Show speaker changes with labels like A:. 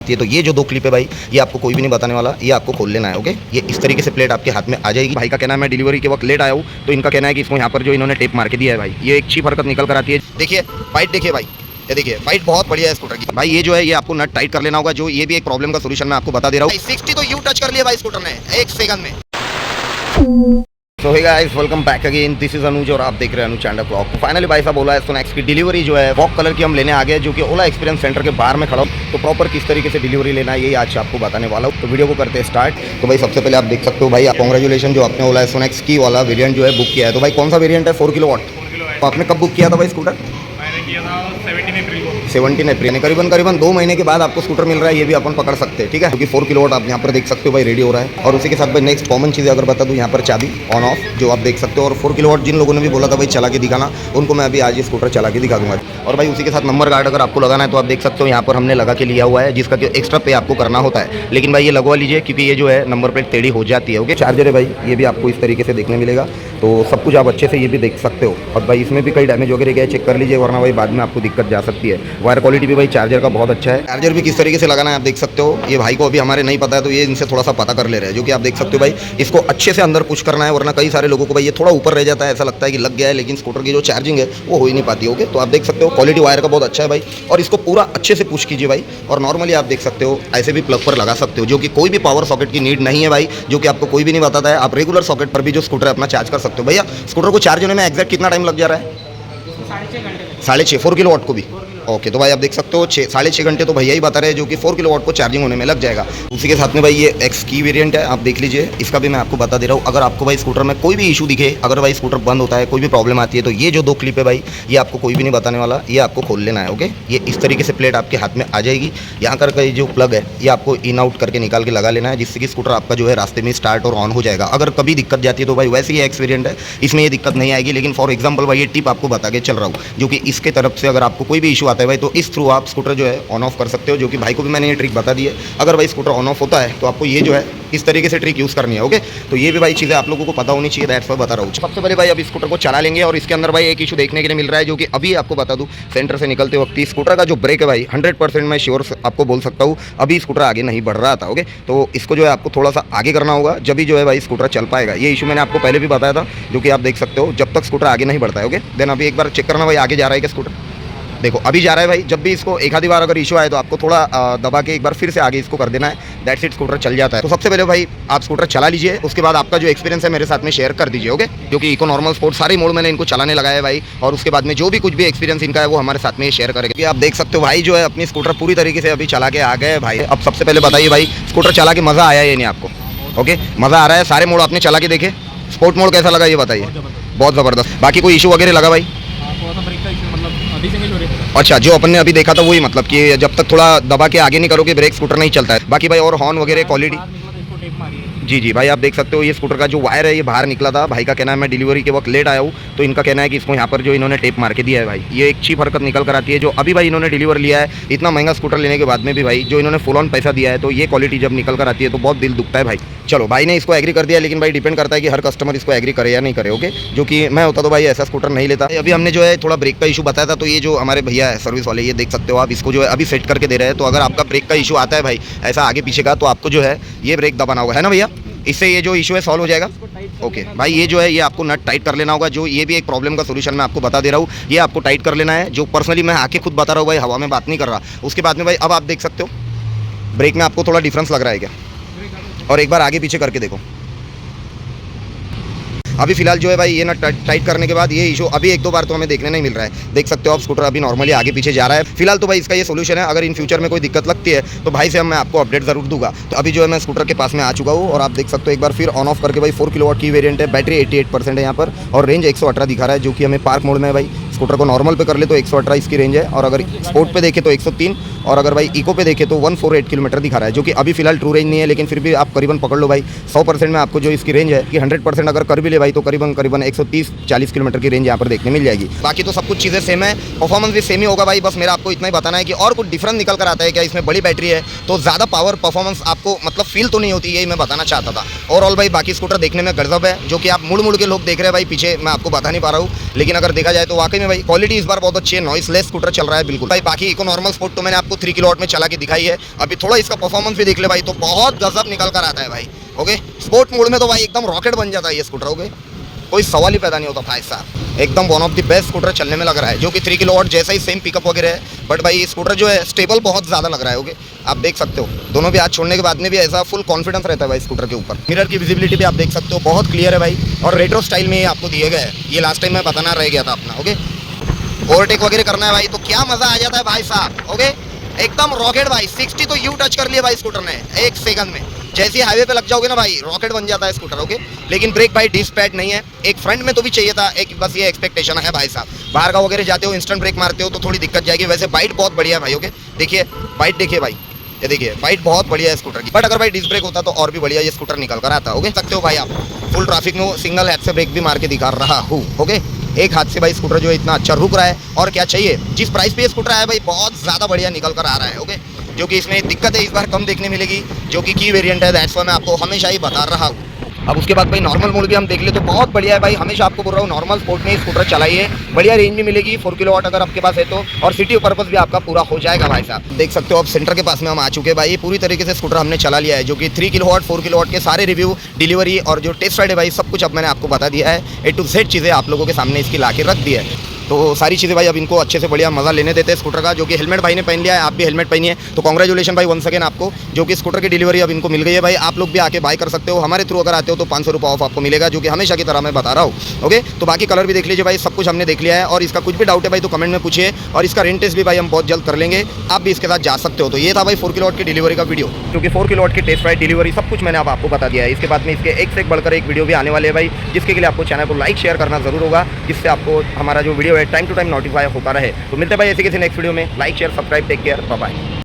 A: ये तो ये जो दो क्लिप है भाई, ये आपको कोई भी नहीं बताने वाला, ये आपको खोल लेना है। ओके, ये इस तरीके से प्लेट आपके हाथ में आ जाएगी। भाई का कहना है मैं डिलीवरी के वक्त लेट आया हूँ, तो इनका कहना है कि इसको यहाँ पर जो इन्होंने टेप मार के दिया है भाई, ये एक चीप हरकत निकल कर आती है। देखिए फाइट, देखिए भाई, ये देखिए फाइट बहुत बढ़िया है स्कूटर की भाई। ये जो है ये आपको नट टाइट कर लेना होगा, जो ये भी एक प्रॉब्लम का सोल्यूशन मैं आपको बता दे रहा हूँ। 60 तो यू टच कर लिया भाई स्कूटर ने 1 सेकंड में। So hey guys, welcome back again, this is Anuj और आप देख रहे हैं अनुज चांडा ब्लॉग। तो फाइनली भाई साहब ओला S1X की डिलीवरी जो है वॉक कलर की हम लेने आ गए, जो कि ओला एक्सपीरियंस सेंटर के बाहर में खड़ा हूँ। तो प्रॉपर किस तरीके से डिलीवरी लेना है ये आज आपको बताने वाला हूँ। तो वीडियो को करते हैं स्टार्ट। तो भाई सबसे पहले आप देख सकते हो भाई, कांग्रेचुलेशन जो आपने ओला S1X की वाला वेरियंट जो है बुक किया है। तो भाई कौन सा वेरियंट है? 4 किलोवाट। तो आपने कब बुक किया था भाई स्कूटर?
B: मैंने किया था
A: 17 अप्रैल। करीबन 2 महीने के बाद आपको स्कूटर मिल रहा है, ये भी अपन पकड़ सकते हैं, ठीक है। क्योंकि 4 किलोवाट आप यहाँ पर देख सकते हो भाई रेडी हो रहा है। और उसी के साथ भाई नेक्स्ट कॉमन चीज़ अगर बता दूँ, यहाँ पर चाबी ऑन ऑफ जो आप देख सकते हो। और 4 किलोवाट जिन लोगों ने भी बोला था भाई चला के दिखाना, उनको मैं अभी आज ये स्कूटर चला के दिखा दूंगा। और भाई उसी के साथ नंबर गार्ड अगर आपको लगाना है तो आप देख सकते हो यहाँ पर हमने लगा के लिया हुआ है, जिसका कि एक्स्ट्रा पे आपको करना होता है। लेकिन भाई ये लगवा लीजिए, क्योंकि ये जो है नंबर प्लेट टेढ़ी हो जाती है। ओके, चार्जर है भाई, ये भी आपको इस तरीके से देखने मिलेगा। तो सब कुछ आप अच्छे से ये भी देख सकते हो। और भाई इसमें भी कई डैमेज वगैरह गया, चेक कर लीजिए, वरना भाई बाद में आपको दिक्कत जा सकती है। वायर क्वालिटी भी भाई चार्जर का बहुत अच्छा है। चार्जर भी किस तरीके से लगाना है आप देख सकते हो। ये भाई को अभी हमारे नहीं पता है, तो ये इनसे थोड़ा सा पता कर ले रहे हैं, जो कि आप देख सकते हो भाई। इसको अच्छे से अंदर पुश करना है, वरना कई सारे लोगों को भाई ये थोड़ा ऊपर रह जाता है, ऐसा लगता है कि लग गया है, लेकिन स्कूटर की जो चार्जिंग है वो हो ही नहीं पाती। ओके, तो आप देख सकते हो क्वालिटी वायर का बहुत अच्छा है भाई। और इसको पूरा अच्छे से पुश कीजिए भाई। और नॉर्मली आप देख सकते हो ऐसे भी प्लग पर लगा सकते हो, जो कि कोई भी पावर सॉकेट की नीड नहीं है भाई, जो कि आपको कोई भी नहीं बताता है। आप रेगुलर सॉकेट पर भी जो स्कूटर अपना चार्ज कर सकते हो। भैया स्कूटर को चार्ज होने में एग्जैक्ट कितना टाइम लग जा रहा है? 6.5 4 किलोवाट को भी। ओके, तो भाई आप देख सकते हो 6.5 घंटे तो भैया ही बता रहे हैं, जो कि 4 किलोवाट को चार्जिंग होने में लग जाएगा। उसी के साथ में भाई ये एक्स की वेरिएंट है, आप देख लीजिए, इसका भी मैं आपको बता दे रहा हूँ। अगर आपको भाई स्कूटर में कोई भी इशू दिखे, अगर भाई स्कूटर बंद होता है, कोई भी प्रॉब्लम आती है, तो ये जो दो क्लिप है भाई, ये आपको कोई भी नहीं बताने वाला, ये आपको खोल लेना है। ओके, ये इस तरीके से प्लेट आपके हाथ में आ जाएगी। यहाँ कर का जो प्लग है ये आपको इन आउट करके निकाल के लगा लेना है, जिससे कि स्कूटर आपका जो है रास्ते में स्टार्ट और ऑन हो जाएगा। अगर कभी दिक्कत जाती है तो भाई वैसे ही एक्स वेरिएंट है, इसमें ये दिक्कत नहीं आएगी। लेकिन फॉर एग्जाम्पल भाई ये टिप आपको बता के चल रहा हूँ, जो कि इसके तरफ से अगर आपको कोई भी इशू आता है भाई, तो इस थ्रू आप स्कूटर जो है ऑन ऑफ कर सकते हो। जो कि भाई को भी मैंने ये ट्रिक बता दी है। अगर भाई स्कूटर ऑन ऑफ होता है तो आपको ये जो है इस तरीके से ट्रिक यूज़ करनी है। ओके, तो ये भी भाई चीज़ें आप लोगों को पता होनी चाहिए, दैट्स व्हाई बता रहा हूँ। सबसे पहले भाई अभी स्कूटर को चला लेंगे, और इसके अंदर भाई एक इशू देखने के लिए मिल रहा है, जो कि अभी आपको बता दूँ, सेंटर से निकलते वक्त स्कूटर का जो ब्रेक है भाई 100% मैं श्योर आपको बोल सकता हूँ अभी स्कूटर आगे नहीं बढ़ रहा था। ओके, तो इसको जो है आपको थोड़ा सा आगे करना होगा, जब भी जो है भाई स्कूटर चल पाएगा। ये इशू मैंने आपको पहले भी बताया था, जो कि आप देख सकते हो, जब तक स्कूटर आगे नहीं बढ़ता है। ओके, देन अभी एक बार चेक करना भाई आगे जा रहा है क्या स्कूटर। देखो अभी जा रहा है भाई। जब भी इसको एक आधी बार अगर इशू आए तो आपको थोड़ा दबा के एक बार फिर से आगे इसको कर देना है, दैट्स इट, स्कूटर चल जाता है। तो सबसे पहले भाई आप स्कूटर चला लीजिए, उसके बाद आपका जो एक्सपीरियंस है मेरे साथ में शेयर कर दीजिए। ओके, क्योंकि इको नॉर्मल स्पोर्ट सारे मोड मैंने इनको चलाने लगाया है भाई, और उसके बाद में जो भी कुछ भी एक्सपीरियंस इनका है वो हमारे साथ में शेयर करेंगे। आप देख सकते हो भाई जो है अपनी स्कूटर पूरी तरीके से अभी चला के आ गए भाई। अब सबसे पहले बताइए भाई स्कूटर चला के मज़ा आया या नहीं आपको? ओके, मज़ा आ रहा है? सारे मोड आपने चला के देखे, स्पोर्ट मोड कैसा लगा ये बताइए? बहुत ज़बरदस्त। बाकी कोई इशू वगैरह लगा भाई? अच्छा, जो अपन ने अभी देखा था वही, मतलब कि जब तक थोड़ा दबा के आगे नहीं करोगे ब्रेक स्कूटर नहीं चलता है। बाकी भाई और हॉर्न वगैरह क्वालिटी? जी भाई आप देख सकते हो ये स्कूटर का जो वायर है ये बाहर निकला था। भाई का कहना है मैं डिलीवरी के वक्त लेट आया हूँ, तो इनका कहना है कि इसको यहाँ पर जो इन्होंने टेप मार के दिया है भाई, ये एक चीप हरकत निकल कर आती है। जो अभी भाई इन्होंने डिलीवर लिया है, इतना महंगा स्कूटर लेने के बाद में भी भाई जो इन्होंने फुल ऑन पैसा दिया है, तो ये क्वालिटी जब निकल कर आती है तो बहुत दिल दुखता है भाई। चलो भाई ने इसको एग्री कर दिया, लेकिन भाई डिपेंड करता है कि हर कस्टमर इसको एग्री करे या नहीं करे। ओके, जो कि मैं होता तो भाई ऐसा स्कूटर नहीं लेता। अभी हमने जो है थोड़ा ब्रेक का इशू बताया था, तो ये जो हमारे भैया है सर्विस वाले, ये देख सकते हो आप, इसको जो है अभी सेट करके दे रहे हैं। तो अगर आपका ब्रेक का इशू आता है भाई ऐसा आगे पीछे का, तो आपको जो है ये ब्रेक दबाना होगा, है ना भैया? इससे ये जो इशू है सॉल्व हो जाएगा। ओके भाई, ये जो है ये आपको नट टाइट कर लेना होगा, जो ये भी एक प्रॉब्लम का सोल्यूशन मैं आपको बता दे रहा हूँ। ये आपको टाइट कर लेना है, जो पर्सनली मैं आके खुद बता रहा हूँ भाई, हवा में बात नहीं कर रहा। उसके बाद में भाई अब आप देख सकते हो ब्रेक में आपको थोड़ा डिफरेंस लग रहा है क्या? और एक बार आगे पीछे करके देखो। अभी फिलहाल जो है भाई ये ना टाइट करने के बाद ये इशू अभी 1-2 बार तो हमें देखने नहीं मिल रहा है। देख सकते हो आप स्कूटर अभी नॉर्मली आगे पीछे जा रहा है। फिलहाल तो भाई इसका ये सोल्यूशन है। अगर इन फ्यूचर में कोई दिक्कत लगती है तो भाई से मैं आपको अपडेट जरूर दूंगा। तो अभी जो है मैं स्कूटर के पास में आ चुका हूँ, और आप देख सकते हो एक बार फिर ऑन ऑफ करके भाई 4 किलोवाट की वेरिएंट है, बैटरी 88% है यहाँ पर, और रेंज 118 दिखा रहा है, जो कि हमें पार्क मोड में है भाई। स्कूटर को नॉर्मल पे कर ले तो 118 इसकी रेंज है, और अगर स्पोर्ट पे देखे तो 103, और अगर भाई इको पे देखे तो 148 किलोमीटर दिखा रहा है, जो कि अभी फिलहाल ट्रू रेंज नहीं है। लेकिन फिर भी आप करीबन पकड़ लो भाई 100% में आपको जो इसकी रेंज है कि 100% अगर कर भी ले भाई, तो करीबन 130-40 किलोमीटर की रेंज यहाँ पर देखने मिल जाएगी। बाकी तो सब कुछ चीज़ें सेम है, परफॉर्मेंस भी सेम ही होगा भाई। बस मेरा आपको इतना ही बताना है कि और कुछ डिफरेंस निकल कर आता है क्या, इसमें बड़ी बैटरी है तो ज़्यादा पावर परफॉर्मेंस आपको मतलब फील तो नहीं होती, यही मैं बताना चाहता था। ओवरऑल भाई बाकी स्कूटर देखने में गजब है, जो कि आप मुड़ मुड़ के लोग देख रहे हैं भाई पीछे, मैं आपको बता नहीं पा रहा हूँ। लेकिन अगर देखा जाए तो वाकई में भाई क्वालिटी इस बार बहुत अच्छी है, नॉइसलेस स्कूटर चल रहा है बिल्कुल भाई। बाकी इको नॉर्मल स्पोर्ट तो मैंने आपको 3 किलोवाट में चला के दिखाई है, अभी थोड़ा इसका परफॉर्मेंस भी देख ले भाई, तो बहुत गजब निकल कर आता है भाई। ओके, स्पोर्ट मोड में तो भाई एकदम रॉकेट बन जाता है ये स्कूटर। ओके, कोई सवाल ही पैदा नहीं होता भाई साहब, एकदम one of the best scooter चलने में लग रहा है, जो कि 3 किलोवाट जैसा ही सेम पिकअप वगैरह है, बट भाई स्कूटर जो है स्टेबल बहुत ज़्यादा लग रहा है। ओके, आप देख सकते हो दोनों भी हाथ छोड़ने के बाद में भी ऐसा फुल कॉन्फिडेंस रहता है भाई स्कूटर के ऊपर। मिरर की विजिबिलिटी भी आप देख सकते हो, बहुत क्लियर है भाई, और रेट्रो स्टाइल में आपको दिए गए हैं, ये लास्ट टाइम मैं बताना रह गया था अपना। ओके, ओवरटेक वगैरह करना है भाई तो क्या मज़ा आ जाता है भाई साहब। ओके, एकदम रॉकेट भाई, 60 तो यू टच कर लिया भाई स्कूटर ने 1 सेकंड में। जैसे ही हाईवे पे लग जाओगे ना भाई, रॉकेट बन जाता है स्कूटर। ओके, लेकिन ब्रेक भाई डिस्क पैड नहीं है, एक फ्रंट में तो भी चाहिए था, एक बस ये एक्सपेक्टेशन है भाई साहब। बाहर का वगैरह जाते हो, इंस्टेंट ब्रेक मारते हो तो थोड़ी दिक्कत जाएगी। वैसे बाइट बहुत बढ़िया है भाई। ओके, देखिए बाइट, देखिए भाई, ये देखिए बाइट बहुत बढ़िया है स्कूटर की, बट अगर भाई डिस्क ब्रेक होता तो और भी बढ़िया ये स्कूटर निकल कर आता। ओके, सकते हो भाई आप फुल ट्रैफिक में सिंगल हाथ से ब्रेक भी मार के दिखा रहा हूँ। ओके, एक हाथ से भाई स्कूटर जो है इतना अच्छा रुक रहा है, और क्या चाहिए, जिस प्राइस पे ये स्कूटर आया भाई बहुत ज़्यादा बढ़िया निकल कर आ रहा है। ओके, जो कि इसमें दिक्कत है इस बार कम देखने मिलेगी, जो कि की वेरिएंट है, दैट्स व्हाई मैं आपको हमेशा ही बता रहा हूँ। अब उसके बाद भाई नॉर्मल मोड भी हम देख ले तो बहुत बढ़िया है भाई, हमेशा आपको बोल रहा हूँ नॉर्मल स्पोर्ट में स्कूटर चलाइए, बढ़िया रेंज भी मिलेगी 4 किलोवाट अगर आपके पास है तो, और सिटी पर्पस भी आपका पूरा हो जाएगा भाई साहब। देख सकते हो अब सेंटर के पास में हम आ चुके हैं भाई, पूरी तरीके से स्कूटर हमने चला लिया है, जो कि 3 किलोवाट 4 किलोवाट के सारे रिव्यू, डिलीवरी और जो टेस्ट राइड है भाई सब कुछ अब मैंने आपको बता दिया है, A to Z चीज़ें आप लोगों के सामने इसकी ला के रख दी है। तो सारी चीज़ें भाई अब इनको अच्छे से बढ़िया मज़ा लेने देते हैं स्कूटर का, जो कि हेलमेट भाई ने पहन लिया है, आप भी हेलमेट पहनिए, तो कांग्रेचुलेशन भाई वंस अगेन आपको, जो कि स्कूटर की डिलीवरी अब इनको मिल गई है भाई। आप लोग भी आके बाय कर सकते हो, हमारे थ्रू अगर आते हो तो 500 रुपये ऑफ आपको मिलेगा, जो कि हमेशा की तरह मैं बता रहा हूँ। ओके, तो बाकी कलर भी देख लीजिए भाई, सब कुछ हमने देख लिया है, और इसका कुछ भी डाउट है भाई तो कमेंट में पूछिए, और इसका रेंट टेस्ट भी भाई हम बहुत जल्द कर लेंगे, आप भी इसके साथ जा सकते हो। तो ये था भाई 4 किलोवाट की डिलीवरी का वीडियो, क्योंकि 4 किलोवाट की टेस्ट राइड, डिलीवरी सब कुछ मैंने अब आपको बता दिया है। इसके बाद में इसके एक से एक बढ़कर एक वीडियो भी आने वाले हैं भाई, जिसके लिए आपको चैनल को लाइक शेयर करना जरूर होगा, जिससे आपको हमारा जो वीडियो है टाइम टू टाइम नोटिफाई होता रहे। तो मिलते हैं भाई ऐसे किसी नेक्स्ट वीडियो में, like share subscribe, take care, bye bye.